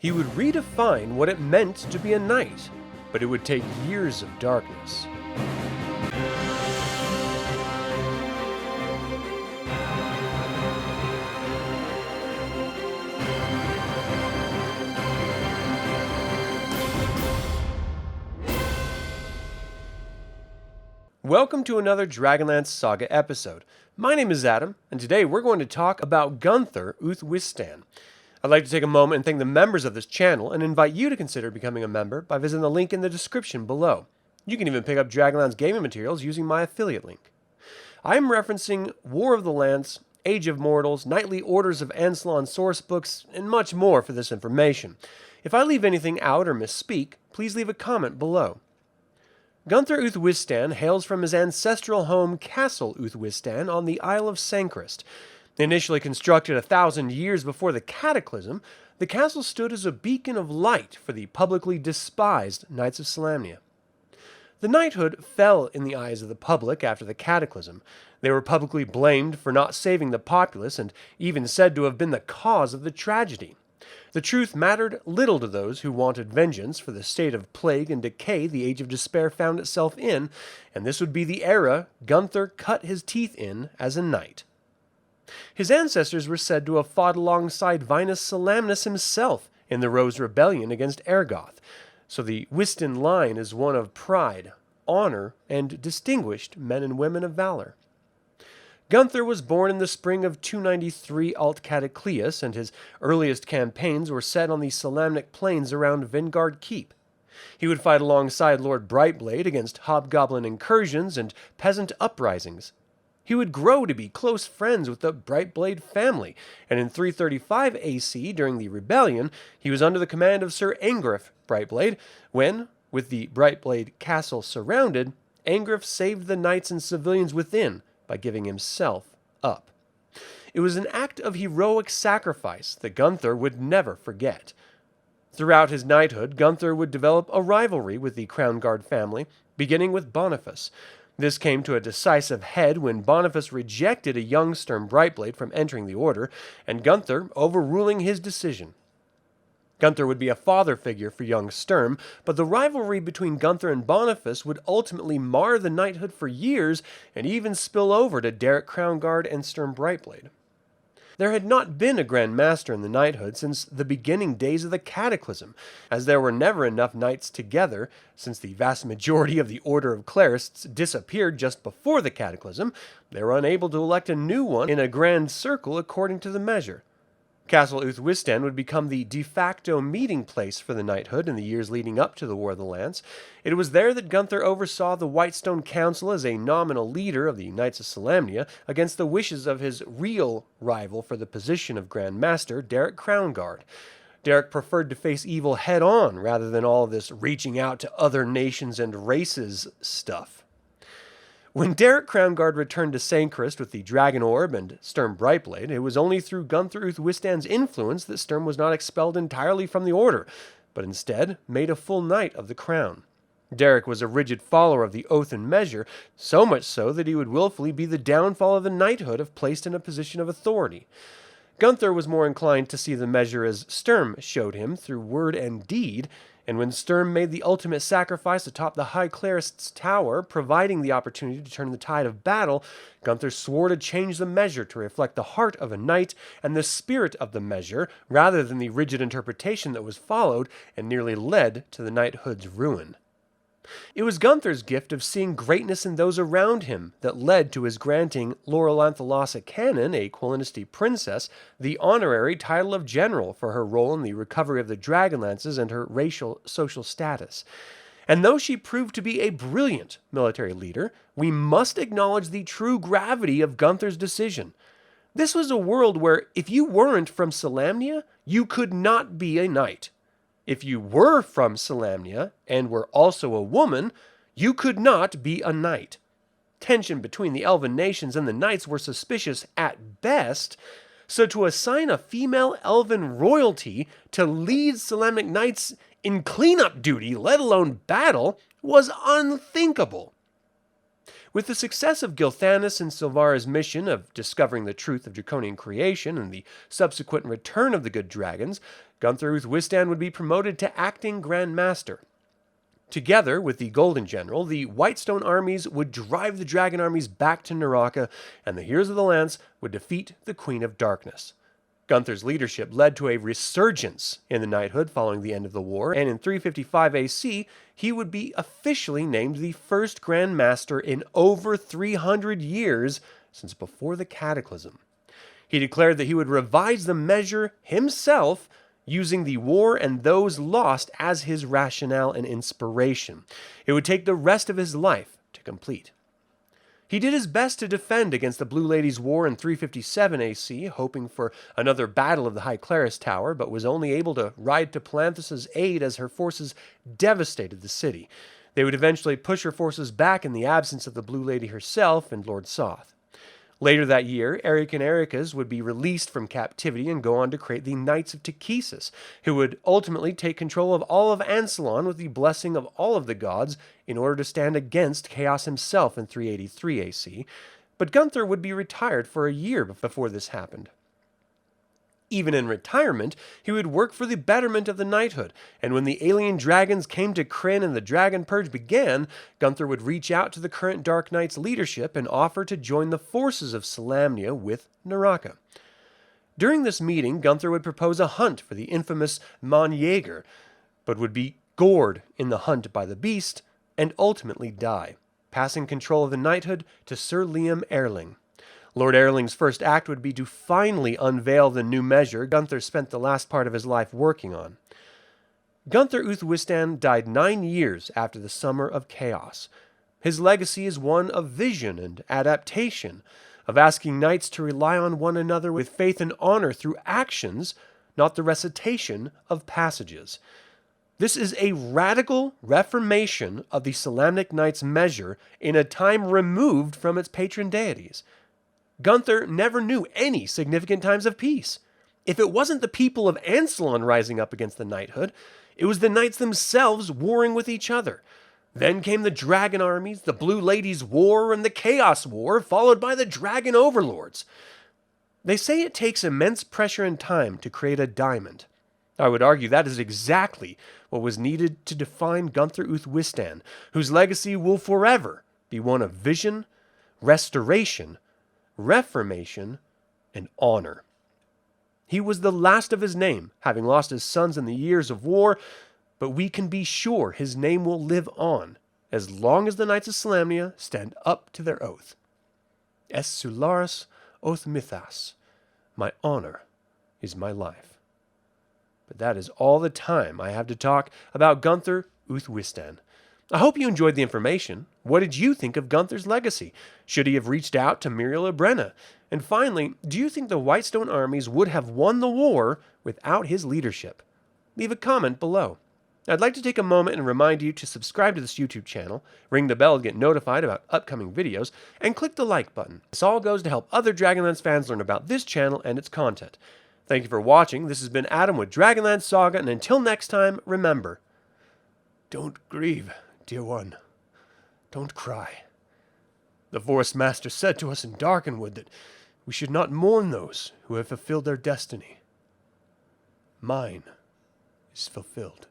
He would redefine what it meant to be a knight, but it would take years of darkness. Welcome to another DragonLance Saga episode. My name is Adam, and today we're going to talk about Gunthar Uth Wistan. I'd like to take a moment and thank the members of this channel and invite you to consider becoming a member by visiting the link in the description below. You can even pick up DragonLance gaming materials using my affiliate link. I am referencing War of the Lance, Age of Mortals, Knightly Orders of Ancestral sourcebooks, and much more for this information. If I leave anything out or misspeak, please leave a comment below. Gunthar Uth Wistan hails from his ancestral home Castle Uth Wistan on the Isle of Sancrist. Initially constructed 1,000 years before the Cataclysm, the castle stood as a beacon of light for the publicly despised Knights of Solamnia. The knighthood fell in the eyes of the public after the Cataclysm. They were publicly blamed for not saving the populace and even said to have been the cause of the tragedy. The truth mattered little to those who wanted vengeance for the state of plague and decay the Age of Despair found itself in, and this would be the era Gunthar cut his teeth in as a knight. His ancestors were said to have fought alongside Vinas Solamnus himself in the Rose Rebellion against Ergoth, so the Wistan line is one of pride, honor, and distinguished men and women of valor. Gunthar was born in the spring of 293 Alt Cataclysm, and his earliest campaigns were set on the Solamnic plains around Vingard Keep. He would fight alongside Lord Brightblade against hobgoblin incursions and peasant uprisings. He would grow to be close friends with the Brightblade family, and in 335 AC, during the Rebellion, he was under the command of Sir Angriff Brightblade, when, with the Brightblade castle surrounded, Angriff saved the knights and civilians within by giving himself up. It was an act of heroic sacrifice that Gunthar would never forget. Throughout his knighthood, Gunthar would develop a rivalry with the Crown Guard family, beginning with Boniface. This came to a decisive head when Boniface rejected a young Sturm Brightblade from entering the order, and Gunthar overruling his decision. Gunthar would be a father figure for young Sturm, but the rivalry between Gunthar and Boniface would ultimately mar the knighthood for years and even spill over to Derek Crownguard and Sturm Brightblade. There had not been a Grand Master in the knighthood since the beginning days of the Cataclysm, as there were never enough knights together, since the vast majority of the Order of Clerists disappeared just before the Cataclysm. They were unable to elect a new one in a grand circle according to the measure. Castle Uth Wistan would become the de facto meeting place for the knighthood in the years leading up to the War of the Lance. It was there that Gunthar oversaw the Whitestone Council as a nominal leader of the Knights of Solamnia against the wishes of his real rival for the position of Grand Master, Derek Crownguard. Derek preferred to face evil head-on rather than all this reaching out to other nations and races stuff. When Derek Crownguard returned to Sancrist with the Dragon Orb and Sturm Brightblade, it was only through Gunthar Uth Wistan's influence that Sturm was not expelled entirely from the Order, but instead made a full knight of the crown. Derek was a rigid follower of the oath and measure, so much so that he would willfully be the downfall of the knighthood if placed in a position of authority. Gunthar was more inclined to see the measure as Sturm showed him through word and deed, and when Sturm made the ultimate sacrifice atop the High Clerist's tower, providing the opportunity to turn the tide of battle, Gunthar swore to change the measure to reflect the heart of a knight and the spirit of the measure, rather than the rigid interpretation that was followed and nearly led to the knighthood's ruin. It was Gunthar's gift of seeing greatness in those around him that led to his granting Lorelanthalassa Cannon, a Quillinesty princess, the honorary title of general for her role in the recovery of the Dragonlances and her racial social status. And though she proved to be a brilliant military leader, we must acknowledge the true gravity of Gunthar's decision. This was a world where if you weren't from Solamnia, you could not be a knight. If you were from Solamnia and were also a woman, you could not be a knight. Tension between the elven nations and the knights were suspicious at best, so to assign a female elven royalty to lead Solamnic knights in cleanup duty, let alone battle, was unthinkable. With the success of Gilthanas and Silvara's mission of discovering the truth of draconian creation and the subsequent return of the good dragons, Gunthar Uth Wistan would be promoted to acting Grand Master. Together with the Golden General, the Whitestone armies would drive the dragon armies back to Naraka, and the Heroes of the Lance would defeat the Queen of Darkness. Gunthar's leadership led to a resurgence in the knighthood following the end of the war, and in 355 AC, he would be officially named the first Grand Master in over 300 years since before the Cataclysm. He declared that he would revise the measure himself, using the war and those lost as his rationale and inspiration. It would take the rest of his life to complete. He did his best to defend against the Blue Ladies' War in 357 AC, hoping for another battle of the High Clerist's Tower, but was only able to ride to Palanthus' aid as her forces devastated the city. They would eventually push her forces back in the absence of the Blue Lady herself and Lord Soth. Later that year, Eric and Ericas would be released from captivity and go on to create the Knights of Takhisis, who would ultimately take control of all of Ansalon with the blessing of all of the gods in order to stand against Chaos himself in 383 AC, but Gunthar would be retired for a year before this happened. Even in retirement, he would work for the betterment of the knighthood, and when the alien dragons came to Krynn and the Dragon Purge began, Gunthar would reach out to the current Dark Knight's leadership and offer to join the forces of Solamnia with Naraka. During this meeting, Gunthar would propose a hunt for the infamous Mon Jaeger, but would be gored in the hunt by the beast and ultimately die, passing control of the knighthood to Sir Liam Erling. Lord Erling's first act would be to finally unveil the new measure Gunthar spent the last part of his life working on. Gunthar Uth Wistan died 9 years after the Summer of Chaos. His legacy is one of vision and adaptation, of asking knights to rely on one another with faith and honor through actions, not the recitation of passages. This is a radical reformation of the Solamnic Knights measure in a time removed from its patron deities. Gunthar never knew any significant times of peace. If it wasn't the people of Ansalon rising up against the knighthood, it was the knights themselves warring with each other. Then came the dragon armies, the Blue Ladies' War, and the Chaos War, followed by the dragon overlords. They say it takes immense pressure and time to create a diamond. I would argue that is exactly what was needed to define Gunthar Uth Wistan, whose legacy will forever be one of vision, restoration, reformation, and honor. He was the last of his name, having lost his sons in the years of war, but we can be sure his name will live on as long as the Knights of Solamnia stand up to their oath. Es Sularis Oth Mythas, my honor is my life. But that is all the time I have to talk about Gunthar Uth Wistan. I hope you enjoyed the information. What did you think of Gunthar's legacy? Should he have reached out to Muriel or Brenna? And finally, do you think the Whitestone armies would have won the war without his leadership? Leave a comment below. I'd like to take a moment and remind you to subscribe to this YouTube channel, ring the bell to get notified about upcoming videos, and click the like button. This all goes to help other Dragonlance fans learn about this channel and its content. Thank you for watching. This has been Adam with DragonLance Saga, and until next time, remember, don't grieve, dear one. Don't cry. The Forest Master said to us in Darkenwood that we should not mourn those who have fulfilled their destiny. Mine is fulfilled.